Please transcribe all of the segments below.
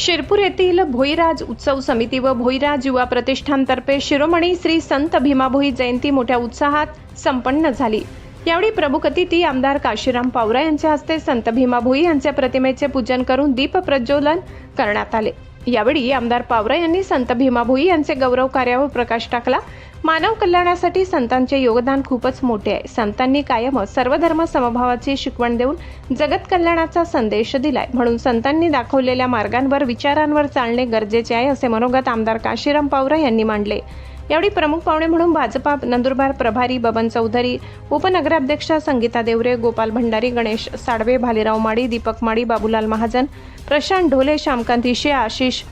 शिरपूर येथील भोईराज उत्सव समिती व भोईराज युवा प्रतिष्ठानतर्फे शिरोमणी श्री संत भीमाभोई जयंती मोठ्या उत्साहात संपन्न झाली। यावेळी प्रमुख अतिथी आमदार काशीराम पावरा यांच्या हस्ते संत भीमाभोई यांच्या प्रतिमेचे पूजन करून दीप प्रज्वलन करण्यात आले। यावेळी आमदार पावरा यांनी संत भीमाभोई यांचे गौरव कार्यावर प्रकाश टाकला। मानव कल्याणासाठी संतांचे योगदान खूपच मोठे आहे। संतांनी कायमच सर्वधर्म समभावाची शिकवण देऊन जगत कल्याणाचा संदेश दिलाय, म्हणून संतांनी दाखवलेल्या मार्गांवर विचारांवर चालणे गरजेचे आहे, असे मनोगत आमदार काशीराम पावरा यांनी मांडले। यावेळी प्रमुख पाहुणे म्हणून भाजपा नंदुरबार प्रभारी बबन चौधरी, उपनगराध्यक्षा संगीता देवरे, गोपाल भंडारी, गणेश साडवे, भालेराव माडी, दीपक माडी, बाबूलाल महाजन, प्रशांत ढोले, श्यामकांत इशे, आशिष,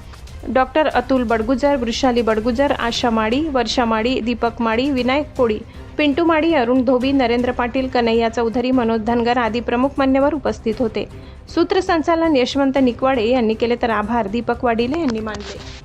डॉक्टर अतुल बडगुजर, वृषाली बडगुजर, आशा माडी, वर्षा माडी, दीपक माडी, विनायक कोळी, पिंटू माडी, अरुण धोबी, नरेंद्र पाटील, कन्हैया चौधरी, मनोज धनगर आदी प्रमुख मान्यवर उपस्थित होते। सूत्रसंचालन यशवंत निकवाडे यांनी केले तर आभार दीपक वाडिले यांनी मानले।